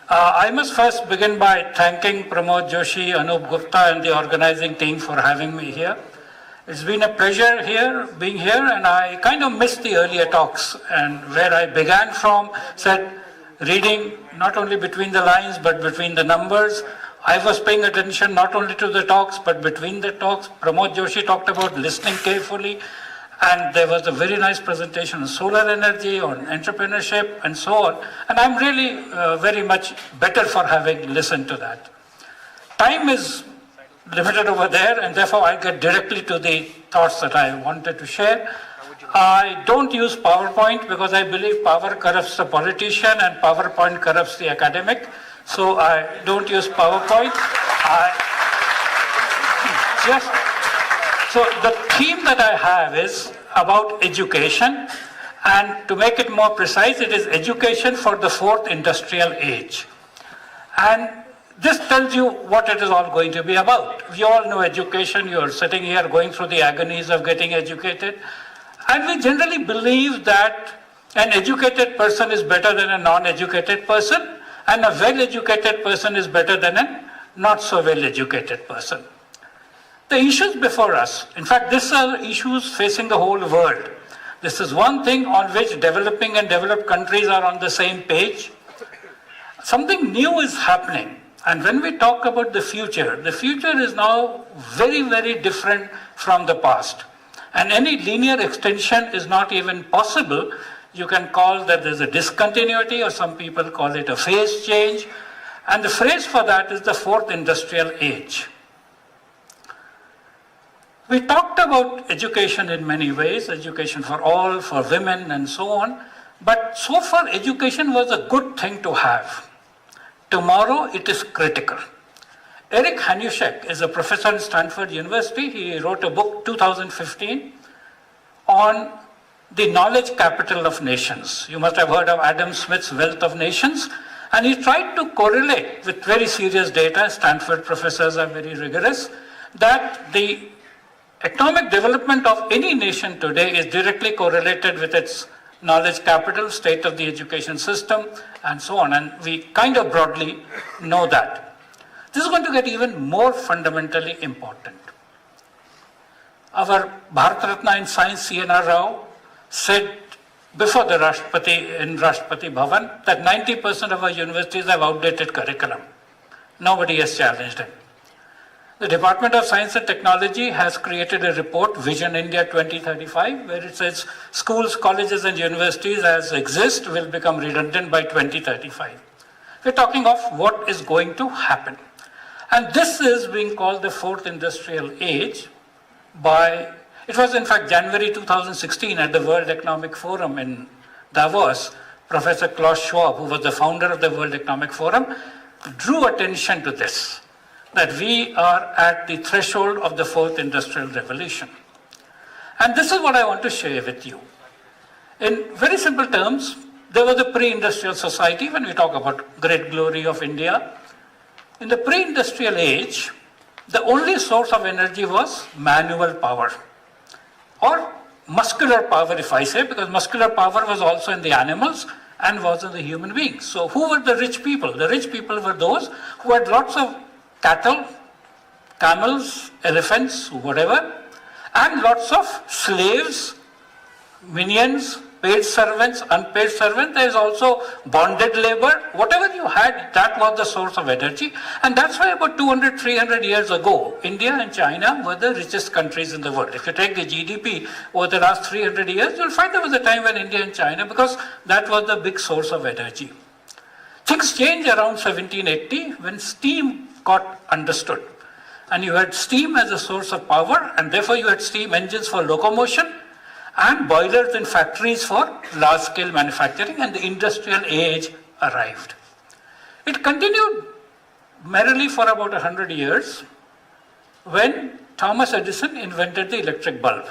I must first begin by thanking Pramod Joshi, Anup Gupta and the organizing team for having me here. It's been a pleasure being here, and I kind of missed the earlier talks, and where I began from said reading not only between the lines but between the numbers. I was paying attention not only to the talks but between the talks. Pramod Joshi talked about listening carefully, and there was a very nice presentation on solar energy, on entrepreneurship and so on, and I'm really very much better for having listened to that. Time is limited over there, and therefore I get directly to the thoughts that I wanted to share. I don't use PowerPoint because I believe power corrupts the politician and PowerPoint corrupts the academic. So I don't use PowerPoint. So the theme that I have is about education, and to make it more precise, it is education for the fourth industrial age. And this tells you what it is all going to be about. We all know education. You are sitting here going through the agonies of getting educated. And we generally believe that an educated person is better than a non-educated person, and a well-educated person is better than a not so well-educated person. The issues before us, in fact, these are issues facing the whole world. This is one thing on which developing and developed countries are on the same page. Something new is happening. And when we talk about the future is now very, very different from the past. And any linear extension is not even possible. You can call that there's a discontinuity, or some people call it a phase change. And the phrase for that is the fourth industrial age. We talked about education in many ways, education for all, for women and so on. But so far education was a good thing to have. Tomorrow it is critical. Eric Hanushek is a professor in Stanford University. He wrote a book, 2015, on the knowledge capital of nations. You must have heard of Adam Smith's Wealth of Nations. And he tried to correlate with very serious data, Stanford professors are very rigorous, that the economic development of any nation today is directly correlated with its knowledge capital, state of the education system, and so on. And we kind of broadly know that. This is going to get even more fundamentally important. Our Bharat Ratna in Science, C.N.R. Rao, said before the Rashtrapati in Rashtrapati Bhavan that 90% of our universities have outdated curriculum. Nobody has challenged him. The Department of Science and Technology has created a report, Vision India 2035, where it says schools, colleges and universities as exist will become redundant by 2035. We're talking of what is going to happen. And this is being called the fourth industrial age by, it was in fact January 2016 at the World Economic Forum in Davos. Professor Klaus Schwab, who was the founder of the World Economic Forum, drew attention to this, that we are at the threshold of the fourth industrial revolution. And this is what I want to share with you. In very simple terms, there was a pre-industrial society when we talk about great glory of India. In the pre-industrial age, the only source of energy was manual power, or muscular power if I say, because muscular power was also in the animals and was in the human beings. So who were the rich people? The rich people were those who had lots of cattle, camels, elephants, whatever, and lots of slaves, minions, paid servants, unpaid servants. There is also bonded labor. Whatever you had, that was the source of energy. And that's why about 200, 300 years ago, India and China were the richest countries in the world. If you take the GDP over the last 300 years, you'll find there was a time when India and China, because that was the big source of energy. Things changed around 1780 when steam got understood. And you had steam as a source of power, and therefore you had steam engines for locomotion and boilers in factories for large-scale manufacturing, and the industrial age arrived. It continued merrily for about 100 years when Thomas Edison invented the electric bulb.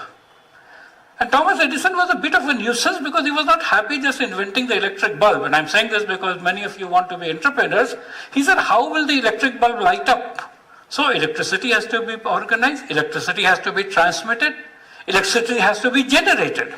And Thomas Edison was a bit of a nuisance because he was not happy just inventing the electric bulb. And I'm saying this because many of you want to be entrepreneurs. He said, how will the electric bulb light up? So electricity has to be organized, electricity has to be transmitted, electricity has to be generated.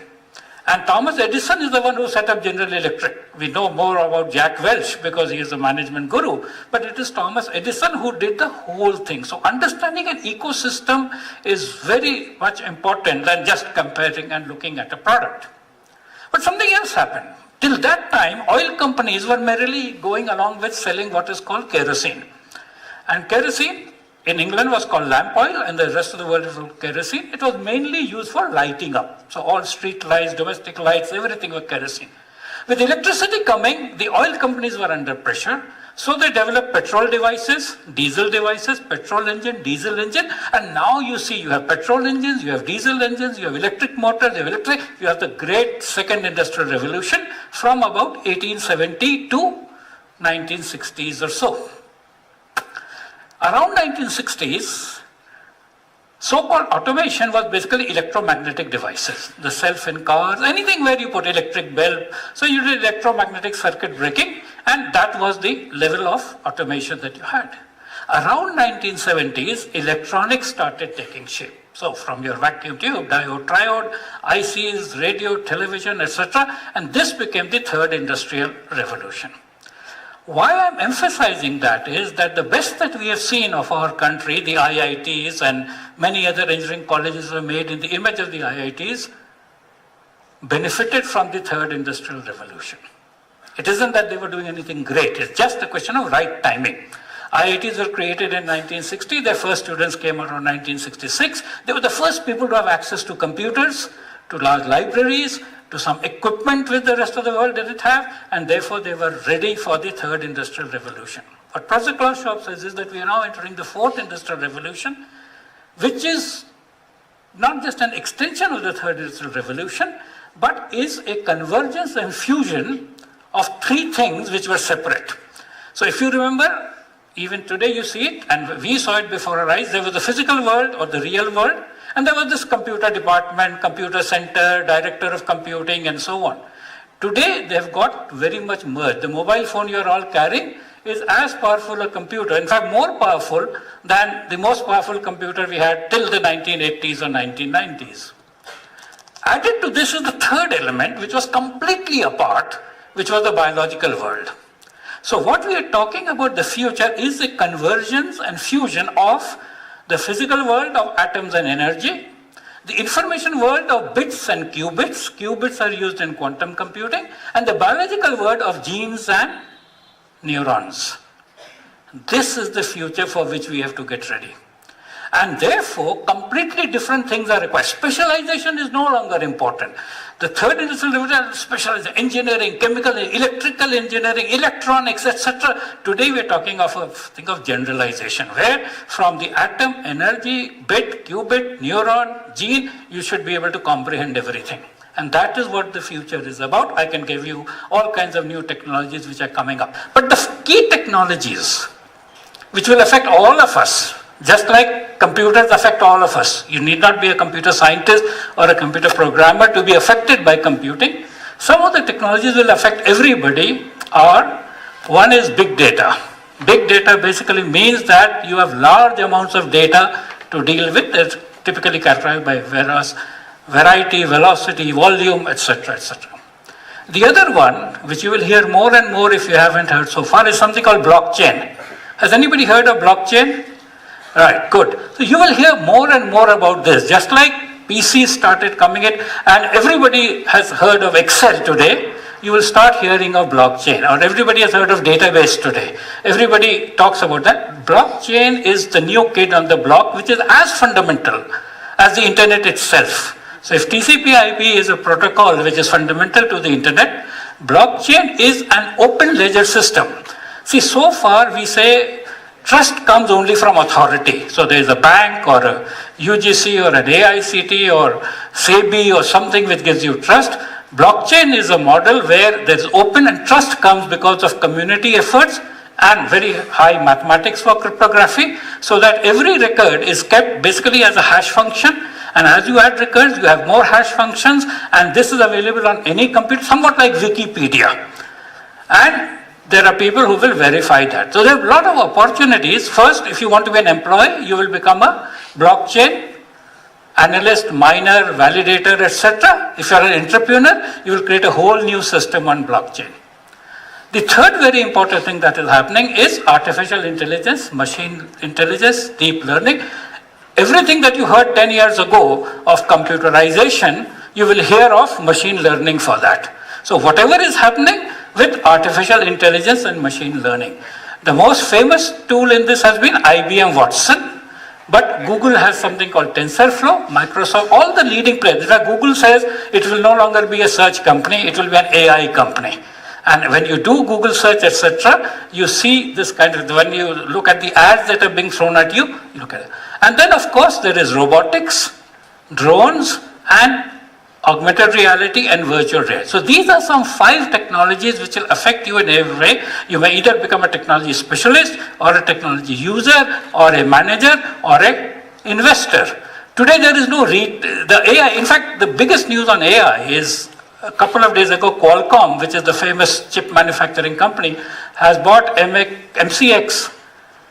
And Thomas Edison is the one who set up General Electric. We know more about Jack Welch because he is a management guru, but it is Thomas Edison who did the whole thing. So understanding an ecosystem is very much important than just comparing and looking at a product. But something else happened. Till that time, oil companies were merely going along with selling what is called kerosene. And kerosene in England was called lamp oil, and the rest of the world is called kerosene. It was mainly used for lighting up. So all street lights, domestic lights, everything was kerosene. With electricity coming, the oil companies were under pressure. So they developed petrol devices, petrol engine, diesel engine. And now you see you have petrol engines, you have diesel engines, you have electric motors, you have the great second industrial revolution from about 1870 to 1960s or so. Around 1960s, so-called automation was basically electromagnetic devices, the self in cars, anything where you put electric bulb. So you did electromagnetic circuit breaking, and that was the level of automation that you had. Around 1970s, electronics started taking shape. So from your vacuum tube, diode, triode, ICs, radio, television, etc. And this became the third industrial revolution. Why I'm emphasizing that is that the best that we have seen of our country, the IITs and many other engineering colleges were made in the image of the IITs, benefited from the third industrial revolution. It isn't that they were doing anything great, it's just a question of right timing. IITs were created in 1960, their first students came around 1966. They were the first people to have access to computers, to large libraries, to some equipment which the rest of the world didn't have, and therefore they were ready for the third industrial revolution. What Professor Klaus says is that we are now entering the fourth industrial revolution, which is not just an extension of the third industrial revolution, but is a convergence and fusion of three things which were separate. So if you remember, even today you see it, and we saw it before our eyes, there was the physical world or the real world, and there was this computer department, computer center, director of computing, and so on. Today, they've got very much merged. The mobile phone you're all carrying is as powerful a computer, in fact, more powerful than the most powerful computer we had till the 1980s or 1990s. Added to this is the third element, which was completely apart, which was the biological world. So what we are talking about the future is the convergence and fusion of the physical world of atoms and energy, the information world of bits and qubits. Qubits are used in quantum computing, and the biological world of genes and neurons. This is the future for which we have to get ready. And therefore, completely different things are required. Specialization is no longer important. The third industrial revolution is specialization, engineering, chemical, electrical engineering, electronics, etc. Today we are talking of a thing of generalization, where from the atom, energy, bit, qubit, neuron, gene, you should be able to comprehend everything. And that is what the future is about. I can give you all kinds of new technologies which are coming up. But the key technologies, which will affect all of us, just like computers affect all of us. You need not be a computer scientist or a computer programmer to be affected by computing. Some of the technologies will affect everybody are, one is big data. Big data basically means that you have large amounts of data to deal with. It's typically characterized by variety, velocity, volume, etc., etc. The other one, which you will hear more and more if you haven't heard so far, is something called blockchain. Has anybody heard of blockchain? Right, good. So you will hear more and more about this. Just like PCs started coming in, and everybody has heard of Excel today, you will start hearing of blockchain, or everybody has heard of database today. Everybody talks about that. Blockchain is the new kid on the block, which is as fundamental as the internet itself. So if TCP/IP is a protocol which is fundamental to the internet, blockchain is an open ledger system. See, so far we say trust comes only from authority. So there is a bank or a UGC or an AICT or SEBI or something which gives you trust. Blockchain is a model where there is open, and trust comes because of community efforts and very high mathematics for cryptography, so that every record is kept basically as a hash function, and as you add records you have more hash functions, and this is available on any computer, somewhat like Wikipedia. And there are people who will verify that. So there are a lot of opportunities. First, if you want to be an employee, you will become a blockchain analyst, miner, validator, etc. If you're an entrepreneur, you will create a whole new system on blockchain. The third very important thing that is happening is artificial intelligence, machine intelligence, deep learning. Everything that you heard 10 years ago of computerization, you will hear of machine learning for that. So whatever is happening with artificial intelligence and machine learning. The most famous tool in this has been IBM Watson, but Google has something called TensorFlow, Microsoft, all the leading players. In fact, Google says it will no longer be a search company, it will be an AI company. And when you do Google search, etc., you see this kind of, when you look at the ads that are being thrown at you, you look at it. And then, of course, there is robotics, drones, and augmented reality and virtual reality. So these are some 5 technologies which will affect you in every way. You may either become a technology specialist, or a technology user, or a manager, or an investor. Today there is no the AI. In fact, the biggest news on AI is a couple of days ago, Qualcomm, which is the famous chip manufacturing company, has bought MCX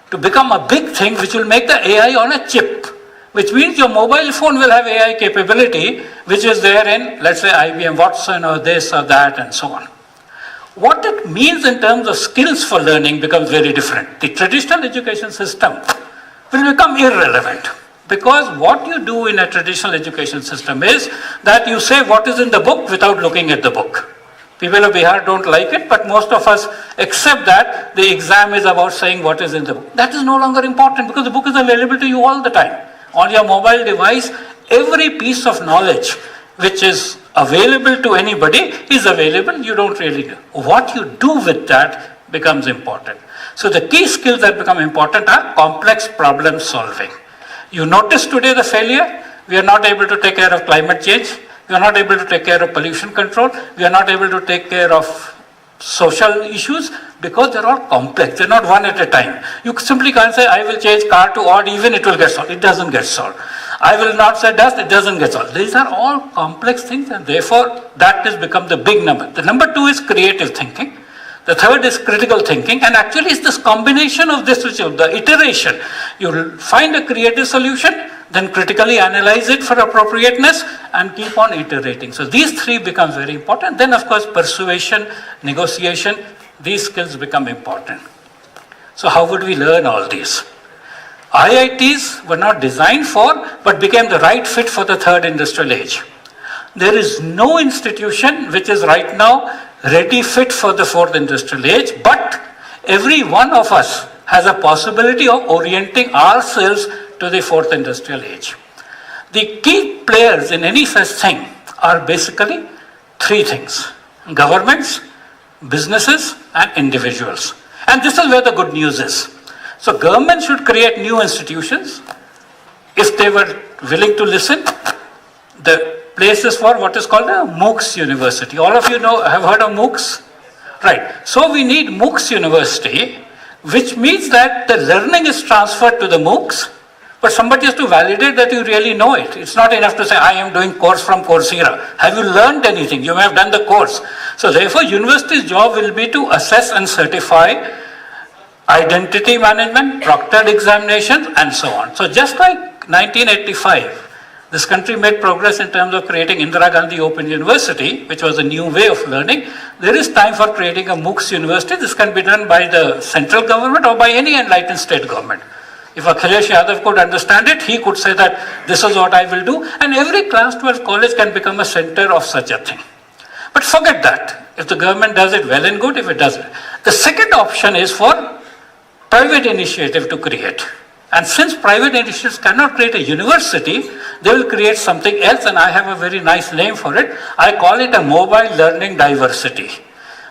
to become a big thing which will make the AI on a chip, which means your mobile phone will have AI capability, which is there in, let's say, IBM Watson or this or that and so on. What it means in terms of skills for learning becomes very different. The traditional education system will become irrelevant, because what you do in a traditional education system is that you say what is in the book without looking at the book. People of Bihar don't like it, but most of us accept that the exam is about saying what is in the book. That is no longer important, because the book is available to you all the time. On your mobile device, every piece of knowledge which is available to anybody is available. You don't really know. What you do with that becomes important. So the key skills that become important are complex problem solving. You notice today the failure. We are not able to take care of climate change. We are not able to take care of pollution control. We are not able to take care of social issues, because they're all complex. They're not one at a time. You simply can't say, I will change car to odd even, it will get solved. It doesn't get solved. I will not say dust, it doesn't get solved. These are all complex things, and therefore that has become the big number. The number 2 is creative thinking. The third is critical thinking, and actually it's this combination of this, which is the iteration. You'll find a creative solution, then critically analyze it for appropriateness, and keep on iterating. So these 3 become very important. Then, of course, persuasion, negotiation, these skills become important. So how would we learn all these? IITs were not designed for, but became the right fit for the 3rd industrial age. There is no institution which is right now ready fit for the 4th industrial age, but every one of us has a possibility of orienting ourselves to the 4th industrial age. The key players in any such thing are basically 3 things: governments, businesses, and individuals. And this is where the good news is. So government should create new institutions if they were willing to listen. The places for what is called a MOOCs university. All of you have heard of MOOCs? Right. So we need MOOCs university, which means that the learning is transferred to the MOOCs, but somebody has to validate that you really know it. It's not enough to say, I am doing course from Coursera. Have you learned anything? You may have done the course. So therefore, university's job will be to assess and certify identity management, proctored examinations, and so on. So just like 1985, this country made progress in terms of creating Indira Gandhi Open University, which was a new way of learning. There is time for creating a MOOCs university. This can be done by the central government or by any enlightened state government. If Akhilesh Yadav could understand it, he could say that this is what I will do, and every class 12 college can become a center of such a thing. But forget that. If the government does it, well and good. If it doesn't. The second option is for private initiative to create. And since private initiatives cannot create a university, they will create something else, and I have a very nice name for it. I call it a mobile learning diversity.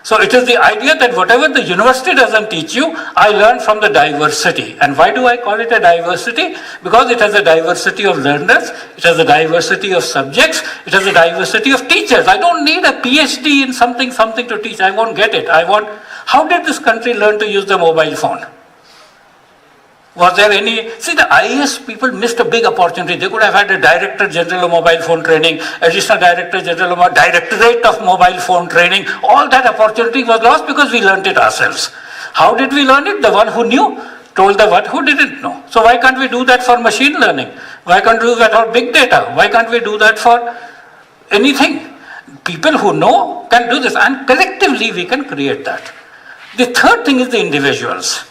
So it is the idea that whatever the university doesn't teach you, I learn from the diversity. And why do I call it a diversity? Because it has a diversity of learners, it has a diversity of subjects, it has a diversity of teachers. I don't need a PhD in something to teach. I won't get it. How did this country learn to use the mobile phone? Was there any... See, the IAS people missed a big opportunity. They could have had a Director General of Mobile Phone Training, Additional Director General of Directorate of Mobile Phone Training. All that opportunity was lost because we learned it ourselves. How did we learn it? The one who knew told the what who didn't know. So why can't we do that for machine learning? Why can't we do that for big data? Why can't we do that for anything? People who know can do this, and collectively we can create that. The third thing is the individuals.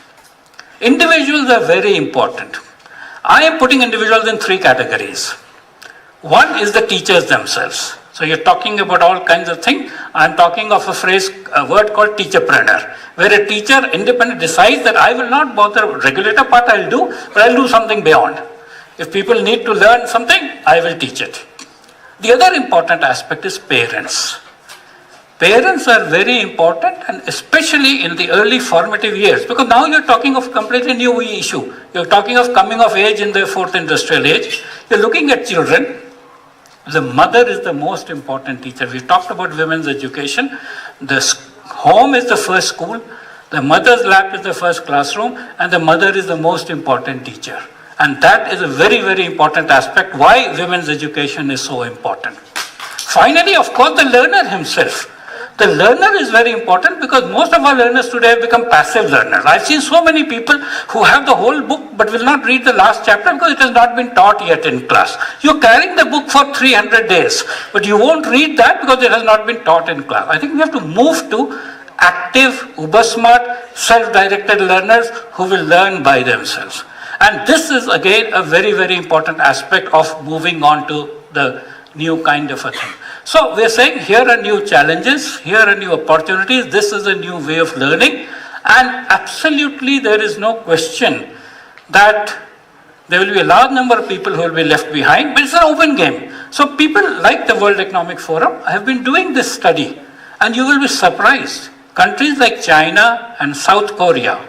Individuals are very important. I am putting individuals in three categories. One is the teachers themselves. So you're talking about all kinds of things. I'm talking of a word called teacherpreneur, where a teacher independently decides that I will not bother regulator part I'll do, but I'll do something beyond. If people need to learn something, I will teach it. The other important aspect is parents. Parents are very important, and especially in the early formative years, because now you're talking of a completely new issue. You're talking of coming of age in the fourth industrial age. You're looking at children. The mother is the most important teacher. We talked about women's education. The home is the first school. The mother's lap is the first classroom, and the mother is the most important teacher. And that is a very, very important aspect why women's education is so important. Finally, of course, the learner himself. The learner is very important because most of our learners today have become passive learners. I've seen so many people who have the whole book but will not read the last chapter because it has not been taught yet in class. You're carrying the book for 300 days, but you won't read that because it has not been taught in class. I think we have to move to active, uber smart, self-directed learners who will learn by themselves. And this is again a very, very important aspect of moving on to the new kind of a thing. So we're saying here are new challenges, here are new opportunities, this is a new way of learning, and absolutely there is no question that there will be a large number of people who will be left behind, but it's an open game. So people like the World Economic Forum have been doing this study, and you will be surprised. Countries like China and South Korea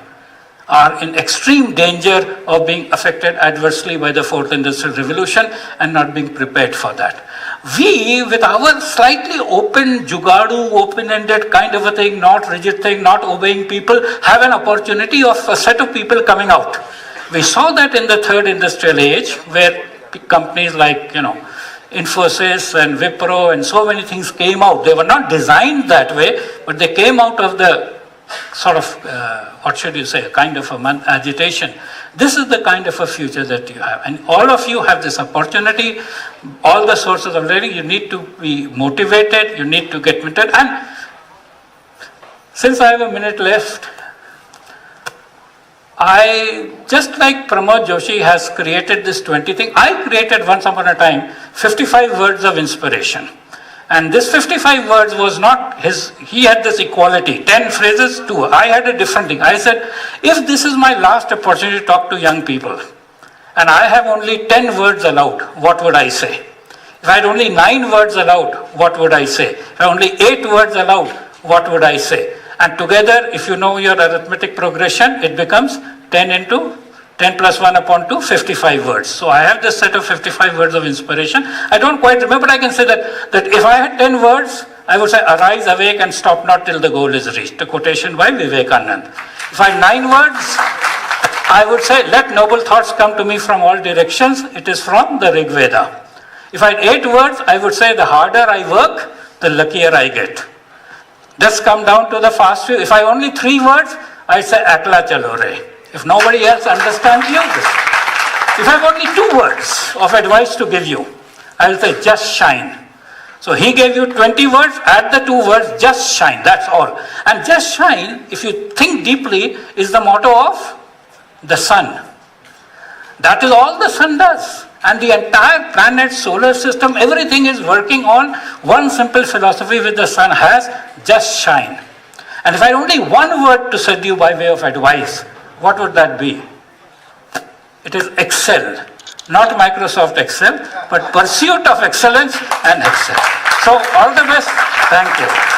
are in extreme danger of being affected adversely by the fourth industrial revolution and not being prepared for that. We, with our slightly open, jugadu, open-ended kind of a thing, not rigid thing, not obeying people, have an opportunity of a set of people coming out. We saw that in the third industrial age, where companies like, Infosys and Wipro and so many things came out. They were not designed that way, but they came out of the sort of, a kind of a agitation. This is the kind of a future that you have. And all of you have this opportunity, all the sources of learning. You need to be motivated, you need to get motivated. And since I have a minute left, I, just like Pramod Joshi has created this 20 thing, I created once upon a time 55 words of inspiration. And this 55 words was not his, he had this equality, 10 phrases, 2. I had a different thing. I said, if this is my last opportunity to talk to young people, and I have only 10 words allowed, what would I say? If I had only 9 words allowed, what would I say? If I had only 8 words allowed, what would I say? And together, if you know your arithmetic progression, it becomes 10 plus 1 upon 2, 55 words. So I have this set of 55 words of inspiration. I don't quite remember, but I can say that if I had 10 words, I would say, arise, awake, and stop not till the goal is reached. A quotation by Vivekanand. If I had 9 words, I would say, let noble thoughts come to me from all directions. It is from the Rig Veda. If I had 8 words, I would say, the harder I work, the luckier I get. Just come down to the fast few. If I only 3 words, I say, Atla Chalo Re. If nobody else understands you, if I have only 2 words of advice to give you, I will say, just shine. So he gave you 20 words, add the 2 words, just shine, that's all. And just shine, if you think deeply, is the motto of the sun. That is all the sun does. And the entire planet, solar system, everything is working on one simple philosophy which the sun has, just shine. And if I had only 1 word to say to you by way of advice, what would that be? It is excel. Not Microsoft Excel, but pursuit of excellence and excel. So all the best. Thank you.